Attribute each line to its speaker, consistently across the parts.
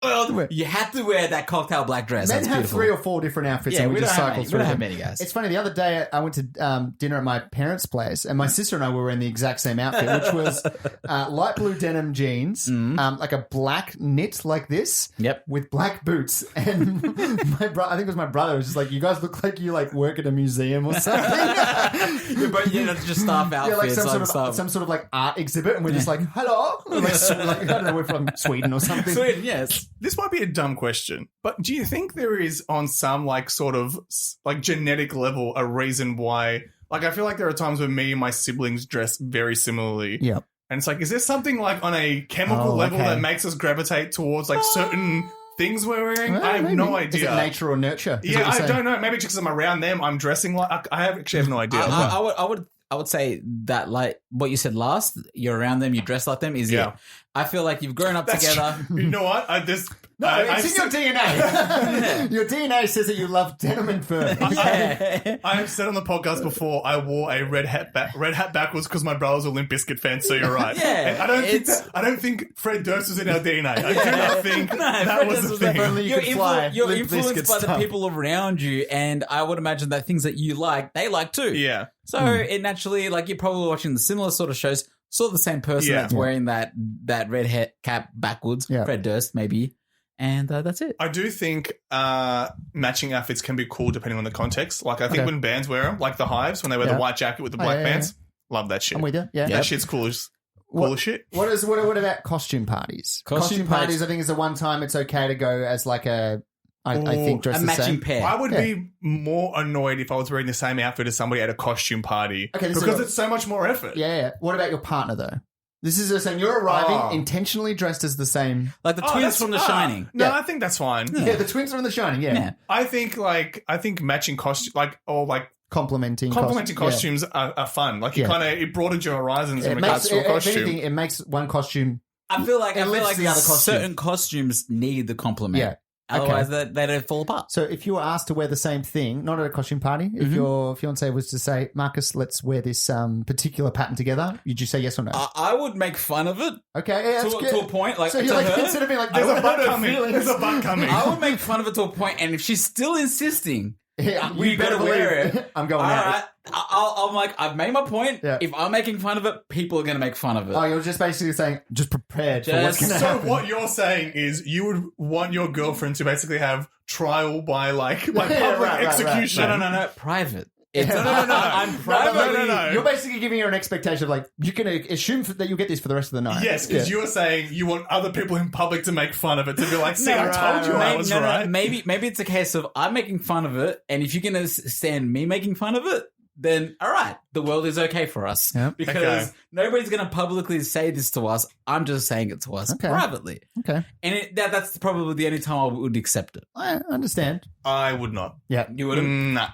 Speaker 1: Well, you have to wear that cocktail black dress.
Speaker 2: Men
Speaker 1: That's
Speaker 2: have
Speaker 1: beautiful.
Speaker 2: 3 or 4 different outfits,
Speaker 1: Yeah,
Speaker 2: and we
Speaker 1: we
Speaker 2: just
Speaker 1: don't have
Speaker 2: cycle
Speaker 1: many.
Speaker 2: through
Speaker 1: We don't have
Speaker 2: them.
Speaker 1: many, guys.
Speaker 2: It's funny. The other day, I went to dinner at my parents' place, and my sister and I were wearing the exact same outfit, which was light blue denim jeans, like a black knit like this, with black boots. And my I think it was my brother, was just like, "You guys look like you like work at a museum or something."
Speaker 1: But that's just staff outfits.
Speaker 2: Yeah, like some sort of like art exhibit, and we're just like, "Hello," like I don't know, we're from Sweden or something.
Speaker 1: Sweden, yes.
Speaker 3: This might be a dumb question, but do you think there is on some like sort of like genetic level a reason why, like I feel like there are times when me and my siblings dress very similarly.
Speaker 2: Yep.
Speaker 3: And it's like, is there something like on a chemical level that makes us gravitate towards like certain things we're wearing? I have no idea.
Speaker 2: Is it nature or nurture?
Speaker 3: Yeah, I don't know. Maybe just because I'm around them, I'm dressing like I actually have no idea.
Speaker 1: I would say that, like what you said last, you're around them, you dress like them. I feel like you've grown up together.
Speaker 3: You know what?
Speaker 2: It's in your DNA. Your DNA says that you love denim and fur.
Speaker 3: I have said on the podcast before, I wore a red hat backwards because my brother's a Limp Bizkit fan. So you're right.
Speaker 1: Yeah,
Speaker 3: and I don't think Fred Durst was in our DNA. I do not think that was the thing.
Speaker 1: You're influenced by the people around you, and I would imagine that things that you like, they like too.
Speaker 3: Yeah.
Speaker 1: So it naturally, like you're probably watching the similar sort of shows. Saw the same person that's wearing that red hat cap backwards, Fred Durst maybe, and that's it.
Speaker 3: I do think matching outfits can be cool depending on the context. Like I think when bands wear them, like the Hives, when they wear the white jacket with the black pants, love that shit.
Speaker 2: I'm with you. Yeah,
Speaker 3: that shit's cool as shit.
Speaker 2: What about costume parties? Costume parties, I think, is the one time it's okay to go as like I think dress
Speaker 1: a
Speaker 2: the
Speaker 1: matching
Speaker 2: same
Speaker 1: pair.
Speaker 3: I would be more annoyed if I was wearing the same outfit as somebody at a costume party because it's so much more effort.
Speaker 2: Yeah. What about your partner though? This is just saying you're arriving intentionally dressed as the same,
Speaker 1: like the twins from The Shining.
Speaker 3: No, I think that's fine.
Speaker 2: Yeah, the twins from The Shining. Yeah.
Speaker 3: I think matching costume
Speaker 2: complementing
Speaker 3: costumes are fun. Like it broadens your horizons in regards to a costume.
Speaker 2: If anything, it makes one costume.
Speaker 1: I feel like
Speaker 2: the other costume.
Speaker 1: Certain costumes need the complement. Yeah. Otherwise, they don't fall apart.
Speaker 2: So if you were asked to wear the same thing, not at a costume party, if your fiancé was to say, Marcus, let's wear this particular pattern together, would you say yes or no?
Speaker 1: I would make fun of it.
Speaker 2: Okay, yeah,
Speaker 1: to a point. Like,
Speaker 2: so you're like, instead of being like, there's a butt coming.
Speaker 1: I would make fun of it to a point, and if she's still insisting,
Speaker 2: we better wear it. I'm going out.
Speaker 1: Right. I'm like, I've made my point. Yeah. If I'm making fun of it, people are going to make fun of it.
Speaker 2: Oh, you're just basically saying, just prepared for what's going to happen.
Speaker 3: So what you're saying is you would want your girlfriend to basically have trial by public execution.
Speaker 1: Right. No. Private. No. I'm
Speaker 2: private. No. You're basically giving her an expectation of like, you can assume that you'll get this for the rest of the night.
Speaker 3: Yes, because you're saying you want other people in public to make fun of it, to be like, see, I told you I was right.
Speaker 1: Maybe it's a case of I'm making fun of it, and if you're going to stand me making fun of it, then all right, the world is okay for us.
Speaker 2: Yep.
Speaker 1: Because nobody's going to publicly say this to us. I'm just saying it to us privately.
Speaker 2: Okay.
Speaker 1: And that's probably the only time I would accept it.
Speaker 2: I understand.
Speaker 3: I would not.
Speaker 2: Yeah.
Speaker 1: You wouldn't?
Speaker 3: No.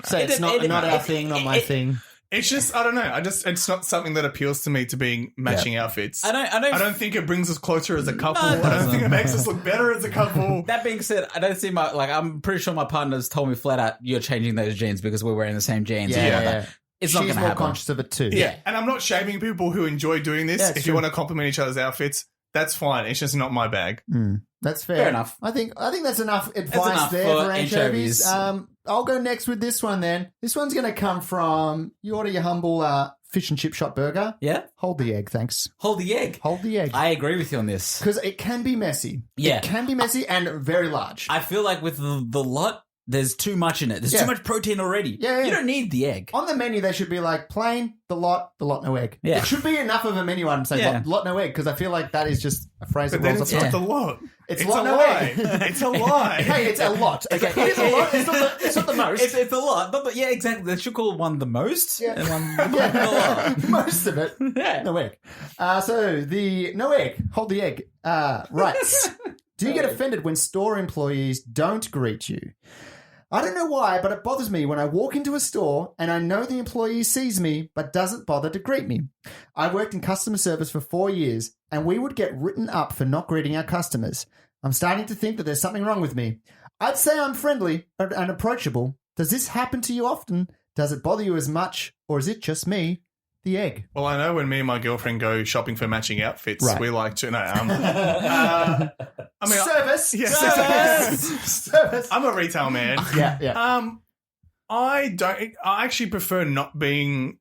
Speaker 2: So it's not our thing, not my thing.
Speaker 3: It's just, I don't know. It's not something that appeals to me to being matching outfits. I don't think it brings us closer as a couple. I don't think it makes us look better as a couple.
Speaker 1: That being said, I don't see I'm pretty sure my partner's told me flat out, you're changing those jeans because we're wearing the same jeans.
Speaker 2: Yeah.
Speaker 1: It's not going to happen.
Speaker 2: She's more conscious of it too.
Speaker 3: Yeah. And I'm not shaming people who enjoy doing this. If you want to compliment each other's outfits, that's fine. It's just not my bag.
Speaker 2: That's fair.
Speaker 1: Fair enough.
Speaker 2: I think that's enough advice for anchovies. I'll go next with this one then. This one's going to come from, you order your humble fish and chip shop burger.
Speaker 1: Yeah.
Speaker 2: Hold the egg, thanks.
Speaker 1: Hold the egg. I agree with you on this.
Speaker 2: Because it can be messy.
Speaker 1: Yeah.
Speaker 2: It can be messy and very large.
Speaker 1: I feel like with the lot, there's too much in it. There's too much protein already.
Speaker 2: Yeah.
Speaker 1: You don't need the egg.
Speaker 2: On the menu, they should be like plain, the lot, no egg.
Speaker 1: Yeah.
Speaker 2: It should be enough of a menu item to say lot, no egg, because I feel like that is just a phrase that rolls off the tongue.
Speaker 3: It's not the lot.
Speaker 2: It's lot, no egg.
Speaker 3: It's a lie.
Speaker 2: Hey, it's a lot. Okay, it is a lot. It's not the most.
Speaker 1: It's a lot. But yeah, exactly. They should call one the most.
Speaker 2: Yeah.
Speaker 1: And one the lot.
Speaker 2: Most of it.
Speaker 1: Yeah.
Speaker 2: No egg. So the no egg. Hold the egg. Right. Do you get offended when store employees don't greet you? I don't know why, but it bothers me when I walk into a store and I know the employee sees me but doesn't bother to greet me. I worked in customer service for 4 years and we would get written up for not greeting our customers. I'm starting to think that there's something wrong with me. I'd say I'm friendly and approachable. Does this happen to you often? Does it bother you as much, or is it just me? the egg?
Speaker 3: Well, I know when me and my girlfriend go shopping for matching outfits,
Speaker 2: Right.
Speaker 3: we like to. No, I mean,
Speaker 2: Service.
Speaker 3: Yeah,
Speaker 2: Service.
Speaker 3: I'm a retail man.
Speaker 2: Yeah.
Speaker 3: I actually prefer not being.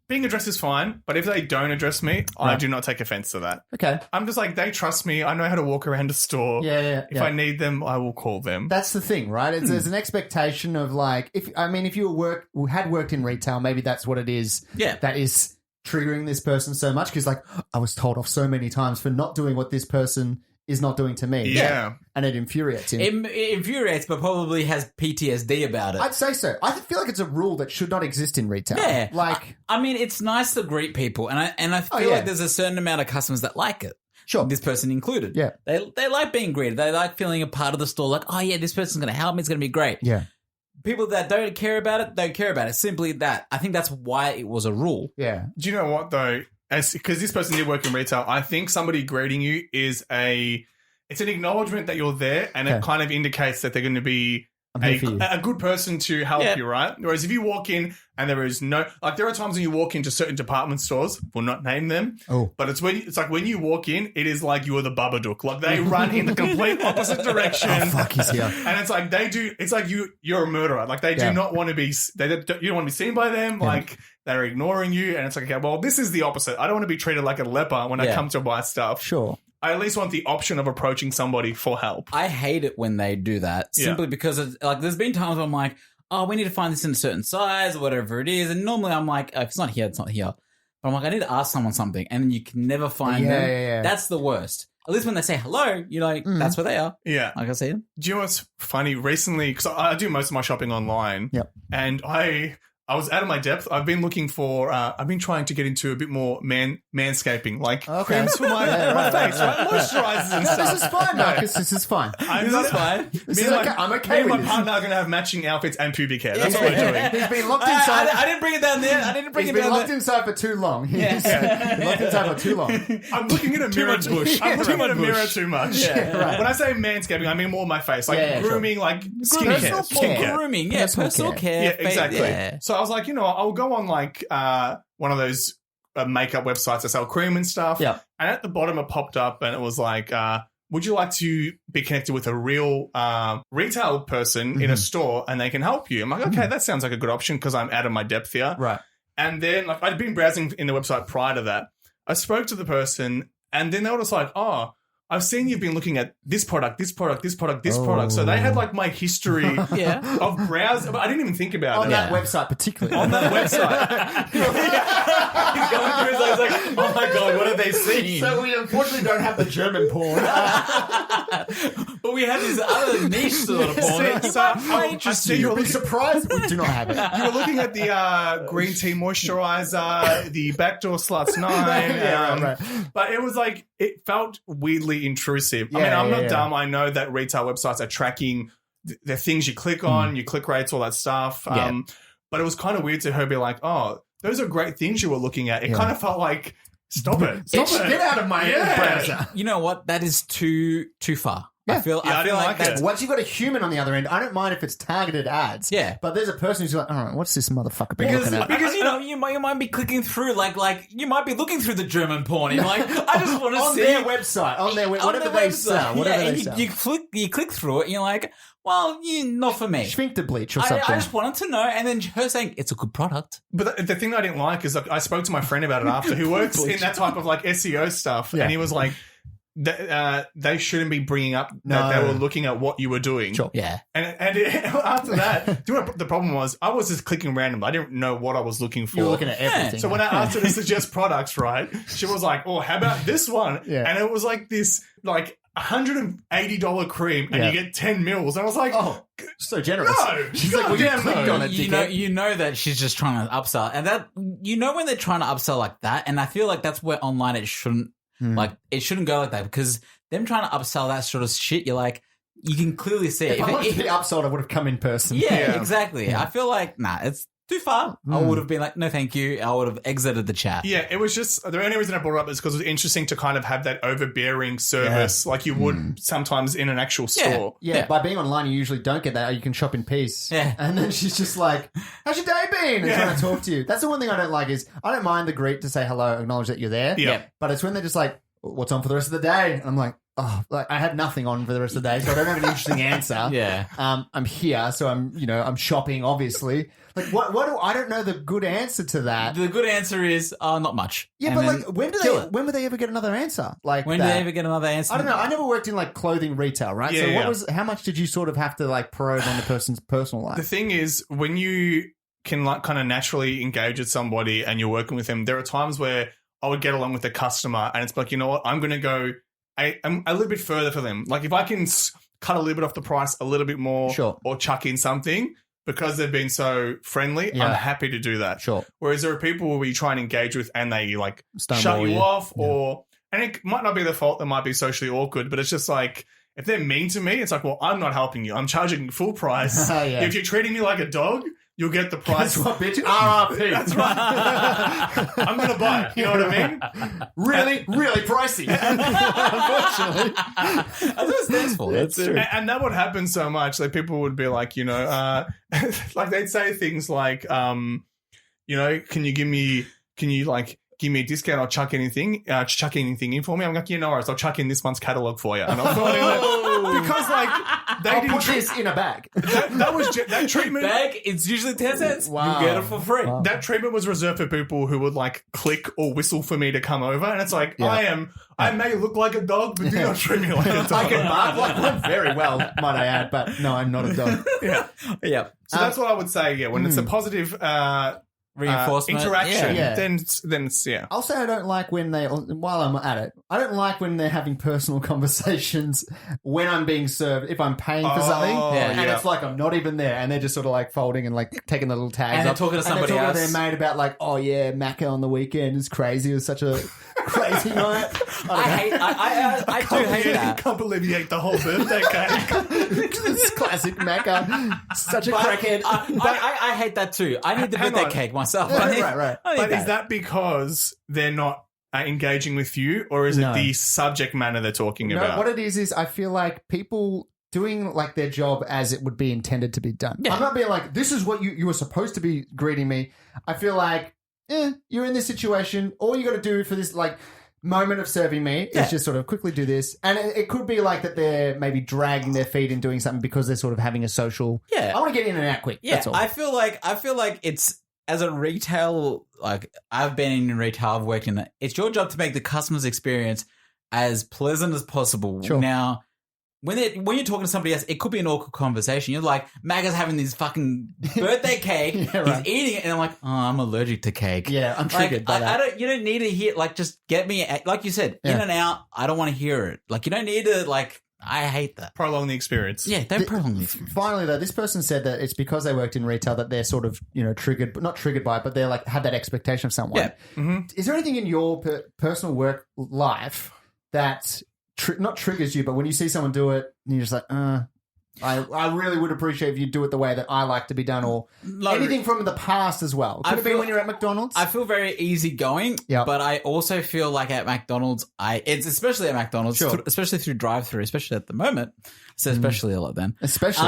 Speaker 3: Being addressed is fine, but if they don't address me, I do not take offense to that.
Speaker 2: Okay.
Speaker 3: I'm just like, they trust me. I know how to walk around a store.
Speaker 2: Yeah.
Speaker 3: If I need them, I will call them.
Speaker 2: That's the thing, right? There's an expectation of like, if you had worked in retail, maybe that's what it is.
Speaker 1: Yeah.
Speaker 2: That is triggering this person so much because, like, I was told off so many times for not doing what this person is not doing to me.
Speaker 3: Yeah.
Speaker 2: And it infuriates him.
Speaker 1: It infuriates, but probably has PTSD about it.
Speaker 2: I'd say so. I feel like it's a rule that should not exist in retail.
Speaker 1: Yeah.
Speaker 2: Like,
Speaker 1: I mean, it's nice to greet people, and I feel like there's a certain amount of customers that like it.
Speaker 2: sure.
Speaker 1: This person included.
Speaker 2: Yeah.
Speaker 1: They like being greeted. They like feeling a part of the store. Like, oh yeah, this person's going to help me. It's going to be great.
Speaker 2: Yeah.
Speaker 1: People that don't care about it, don't care about it. Simply that. I think that's why it was a rule.
Speaker 2: Yeah.
Speaker 3: Do you know what, though? Because this person did work in retail, I think somebody greeting you is it's an acknowledgement that you're there, and it kind of indicates that they're going to be a good person to help you, right? Whereas if you walk in and there is no, like, there are times when you walk into certain department stores, we'll not name them, but it's like when you walk in, it is like you are the Babadook. Like, they run in the complete opposite direction.
Speaker 2: Oh, fuck, he's here.
Speaker 3: And it's like it's like you're a murderer. Like, they do not want to be, you don't want to be seen by them. Like, they're ignoring you, and it's like, okay, well, this is the opposite. I don't want to be treated like a leper when I come to buy stuff.
Speaker 2: Sure.
Speaker 3: I at least want the option of approaching somebody for help.
Speaker 1: I hate it when they do that simply because there's been times where I'm like, oh, we need to find this in a certain size or whatever it is. And normally I'm like, if it's not here, it's not here. But I'm like, I need to ask someone something, and then you can never find them.
Speaker 2: Yeah.
Speaker 1: That's the worst. At least when they say hello, you're like, that's where they are.
Speaker 3: Yeah.
Speaker 1: Like I see them.
Speaker 3: Do you know what's funny? Recently, because I do most of my shopping online.
Speaker 2: Yep.
Speaker 3: And I was out of my depth. I've been looking for, I've been trying to get into a bit more manscaping, like creams for my face, right? Moisturizers and stuff.
Speaker 2: This is fine, Marcus. This is fine.
Speaker 1: This is fine.
Speaker 2: I'm okay
Speaker 3: Me
Speaker 2: with
Speaker 3: and my
Speaker 2: this.
Speaker 3: partner are going to have matching outfits and pubic hair. That's what we're doing.
Speaker 2: He's been locked inside.
Speaker 1: I didn't bring it down there. I didn't bring
Speaker 2: He's
Speaker 1: it
Speaker 2: been
Speaker 1: down
Speaker 2: locked
Speaker 1: there.
Speaker 2: inside for too long. He's been locked inside for too long.
Speaker 3: I'm looking at a mirror.
Speaker 1: much bush.
Speaker 3: I'm looking at a
Speaker 1: Too much
Speaker 3: mirror
Speaker 1: bush.
Speaker 3: too much.
Speaker 1: Yeah,
Speaker 2: right.
Speaker 3: When I say manscaping, I mean more my face, like grooming, like
Speaker 2: Personal
Speaker 3: skincare.
Speaker 2: care.
Speaker 1: Grooming,
Speaker 2: Personal
Speaker 1: care.
Speaker 3: Yeah, exactly.
Speaker 1: Yeah.
Speaker 3: So I was like, I'll go on like one of those makeup websites that sell cream and stuff.
Speaker 2: Yeah.
Speaker 3: And at the bottom it popped up and it was like, would you like to be connected with a real retail person in a store and they can help you? I'm like, okay, that sounds like a good option because I'm out of my depth here.
Speaker 2: Right.
Speaker 3: And then like I'd been browsing in the website prior to that. I spoke to the person and then they were just like, oh, I've seen you've been looking at this product, this product, this product, this product. So they had like my history of browsing. But I didn't even think about
Speaker 2: On that website particularly.
Speaker 3: On that website.
Speaker 1: He's going through his eyes like, oh my God, what have they seen?
Speaker 2: So we unfortunately don't have the German porn.
Speaker 1: But we have this other niche sort of porn.
Speaker 3: I see
Speaker 2: You'll be surprised we do not have it.
Speaker 3: you were looking at the green tea moisturizer, the backdoor sluts 9.
Speaker 2: Right.
Speaker 3: But it was like, it felt weirdly intrusive. I mean, I'm not dumb. I know that retail websites are tracking the things you click on, your click rates, all that stuff. But it was kind of weird to her be like, oh, those are great things you were looking at. It kind of felt like, stop it.
Speaker 2: Get out of my browser.
Speaker 1: You know what? That is too far.
Speaker 2: Yeah.
Speaker 1: I feel
Speaker 3: didn't
Speaker 1: like
Speaker 3: like
Speaker 1: that's
Speaker 3: it.
Speaker 2: Once you've got a human on the other end, I don't mind if it's targeted ads.
Speaker 1: Yeah.
Speaker 2: But there's a person who's like, all right, what's this motherfucker been
Speaker 1: because
Speaker 2: looking at?
Speaker 1: because you might be clicking through like you might be looking through the German porn. You're like, I just want to
Speaker 2: on
Speaker 1: see
Speaker 2: their website, on their whatever they sell, whatever they sell.
Speaker 1: You click through it, and you're like, well, not for me.
Speaker 2: Schwink bleach or
Speaker 1: I
Speaker 2: something.
Speaker 1: just wanted to know, and then her saying it's a good product.
Speaker 3: But the thing I didn't like is like, I spoke to my friend about it after, who works in that type of like SEO stuff, and he was like, they shouldn't be bringing up that they were looking at what you were doing.
Speaker 2: Sure.
Speaker 1: Yeah.
Speaker 3: And after that, do you know what the problem was? I was just clicking random. I didn't know what I was looking for.
Speaker 2: You were looking at everything.
Speaker 3: So when I asked her to suggest products, right, she was like, oh, how about this one?
Speaker 2: Yeah.
Speaker 3: And it was like this like $180 cream and you get 10 mils. And I was like,
Speaker 2: oh, so generous.
Speaker 3: No,
Speaker 2: she's like, well, you clicked on it,
Speaker 1: you know that she's just trying to upsell, and that when they're trying to upsell like that, and I feel like that's where online it shouldn't it shouldn't go like that, because them trying to upsell that sort of shit, you're like, you can clearly see it.
Speaker 2: If I wanted to be upsold, I would have come in person.
Speaker 1: Yeah, exactly. I feel like it's too far, I would have been like, no, thank you. I would have exited the chat.
Speaker 3: Yeah, it was just the only reason I brought it up is because it was interesting to kind of have that overbearing service like you would sometimes in an actual store.
Speaker 2: Yeah, by being online, you usually don't get that. You can shop in peace.
Speaker 1: Yeah.
Speaker 2: And then she's just like, how's your day been? And trying to talk to you. That's the one thing I don't like is I don't mind the greet to say hello, acknowledge that you're there.
Speaker 3: Yeah.
Speaker 2: But it's when they're just like, what's on for the rest of the day? And I'm like, oh, like I have nothing on for the rest of the day, so I don't have an interesting answer.
Speaker 1: Yeah.
Speaker 2: I'm here, so I'm shopping, obviously. Like, what do I don't know the good answer to that.
Speaker 1: The good answer is not much.
Speaker 2: Yeah,
Speaker 1: And
Speaker 2: but
Speaker 1: then
Speaker 2: like, when would they ever get another answer? Like,
Speaker 1: when do they ever get another answer?
Speaker 2: I don't know. I never worked in like clothing retail, right?
Speaker 3: Yeah,
Speaker 2: So how much did you sort of have to like probe on the person's personal life?
Speaker 3: The thing is, when you can like kind of naturally engage with somebody and you're working with them, there are times where I would get along with the customer and it's like, you know what, I'm going to go I'm a little bit further for them. Like if I can cut a little bit off the price a little bit more or chuck in something because they've been so friendly, I'm happy to do that.
Speaker 2: Sure.
Speaker 3: Whereas there are people who you try and engage with and they like shut you off or, and it might not be their fault, they might be socially awkward, but it's just like, if they're mean to me, it's like, well, I'm not helping you. I'm charging full price. If you're treating me like a dog, you'll get the price.
Speaker 2: That's what, bitch. RRP.
Speaker 3: That's right. I'm going to buy it. You know what I mean?
Speaker 2: Really, really pricey. Unfortunately.
Speaker 1: That's what it stands for.
Speaker 2: That's true.
Speaker 3: And that would happen so much. Like people would be like, you know, like they'd say things like, you know, can you give me a discount or chuck anything in for me? I'm like, yeah, no worries. I'll chuck in this month's catalogue for you. And because like they didn't
Speaker 2: put this in a bag.
Speaker 3: That treatment.
Speaker 1: Bag, it's usually 10 cents.
Speaker 2: Wow.
Speaker 1: You get it for free.
Speaker 2: Wow.
Speaker 3: That treatment was reserved for people who would like click or whistle for me to come over. And it's like, I may look like a dog, but do not treat me like a dog.
Speaker 2: I can bark like one very well, might I add, but no, I'm not a dog.
Speaker 1: Yeah.
Speaker 3: So that's what I would say. Yeah. When it's a positive,
Speaker 1: reinforcement
Speaker 3: interaction,
Speaker 2: Yeah.
Speaker 3: then it's
Speaker 2: I'll say I don't like when while I'm at it, I don't like when they're having personal conversations when I'm being served, if I'm paying for something, and it's like I'm not even there, and they're just sort of like folding and like taking the little tags
Speaker 1: and
Speaker 2: up.
Speaker 1: talking to somebody
Speaker 2: and
Speaker 1: else.
Speaker 2: To their mate about like, oh yeah, Macca on the weekend is crazy. It was such a crazy night.
Speaker 1: I do hate that.
Speaker 3: I can't believe you ate the whole birthday cake.
Speaker 2: It's classic Macca. Such a crackhead.
Speaker 1: I hate that too. I need the birthday cake myself.
Speaker 2: Right.
Speaker 3: But is that because they're not engaging with you, or is it the subject matter they're talking about?
Speaker 2: What it is I feel like people doing like their job as it would be intended to be done. Yeah. I'm not being like, this is what you were supposed to be greeting me. I feel like, you're in this situation. All you got to do for this like moment of serving me is just sort of quickly do this. And it could be like that they're maybe dragging their feet and doing something because they're sort of having a social.
Speaker 1: Yeah.
Speaker 2: I want to get in and out quick.
Speaker 1: Yeah.
Speaker 2: That's all.
Speaker 1: I feel like it's, as a retail, like I've been in retail, I've worked in it. It's your job to make the customer's experience as pleasant as possible.
Speaker 2: Sure.
Speaker 1: Now, when you're talking to somebody else, it could be an awkward conversation. You're like, Maga's having this fucking birthday cake. He's eating it, and I'm like, oh, I'm allergic to cake.
Speaker 2: Yeah, I'm triggered by that.
Speaker 1: You don't need to hear, like, just get me, like you said, in and out. I don't want to hear it. Like, you don't need to, like, I hate that.
Speaker 3: Prolong the experience.
Speaker 1: Yeah, don't prolong the experience.
Speaker 2: Finally, though, this person said that it's because they worked in retail that they're sort of, triggered, but not triggered by it, but they're like, have that expectation of someone.
Speaker 1: Yeah.
Speaker 3: Mm-hmm.
Speaker 2: Is there anything in your personal work life that not triggers you, but when you see someone do it, and you're just like, I really would appreciate if you do it the way that I like to be done, or anything from the past as well. Could it be when you're at McDonald's?
Speaker 1: I feel very easygoing, but I also feel like at McDonald's, it's especially at McDonald's, especially through drive-through, especially at the moment. So especially a lot then.
Speaker 2: Especially.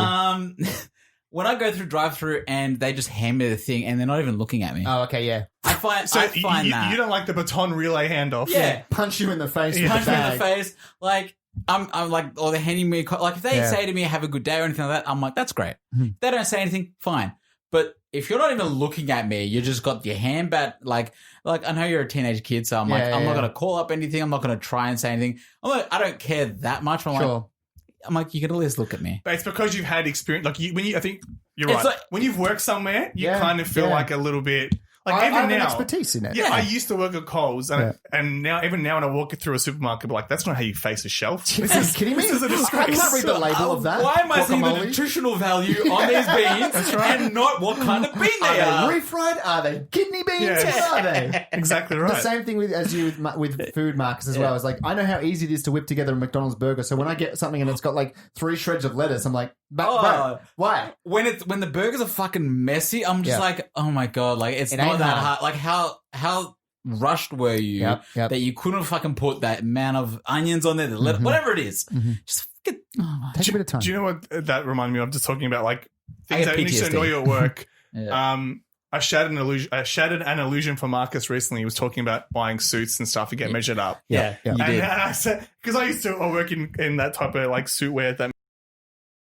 Speaker 1: When I go through drive-through and they just hand me the thing and they're not even looking at me.
Speaker 2: Oh, okay, yeah.
Speaker 1: I find that.
Speaker 3: You don't like the baton relay handoff.
Speaker 1: Yeah.
Speaker 2: Punch you in the face.
Speaker 1: Punch me in the face. Like, I'm like, or they're handing me, like, if they say to me, have a good day or anything like that, I'm like, that's great. Mm-hmm. If they don't say anything, fine. But if you're not even looking at me, you just got your hand back, like I know you're a teenage kid, so I'm not going to call up anything. I'm not going to try and say anything. I'm like, I don't care that much. I'm like, you can at least look at me.
Speaker 3: But it's because you've had experience. Like, I think you're right.
Speaker 1: Like,
Speaker 3: when you've worked somewhere, you kind of feel like a little bit. Like
Speaker 2: I
Speaker 3: even
Speaker 2: have
Speaker 3: now,
Speaker 2: an expertise in it.
Speaker 3: Yeah, I used to work at Coles, and now when I walk through a supermarket, I'm like, that's not how you face a shelf.
Speaker 2: This is kidding me.
Speaker 3: This is a disgrace.
Speaker 2: I can't read the label of that.
Speaker 1: Why am I seeing the nutritional value on these beans and not what kind of bean they are?
Speaker 2: Are they refried? Are they kidney beans?
Speaker 3: Yes.
Speaker 2: What are they?
Speaker 3: Exactly right.
Speaker 2: The same thing with food markets as well. It's like, I know how easy it is to whip together a McDonald's burger. So when I get something and it's got like 3 shreds of lettuce, I'm like, Bro, why?
Speaker 1: When the burgers are fucking messy, I'm just like, oh my god, like it's not that hard. Like how rushed were you that you couldn't fucking put that amount of onions on there, whatever it is. Just fucking
Speaker 2: take a bit of time.
Speaker 3: Do you know what that reminded me of? Just talking about like things that used to annoy you at work. I shattered an illusion for Marcus recently. He was talking about buying suits and stuff to get measured up.
Speaker 1: Yeah.
Speaker 3: And I said, because I used to work in that type of like suit wear that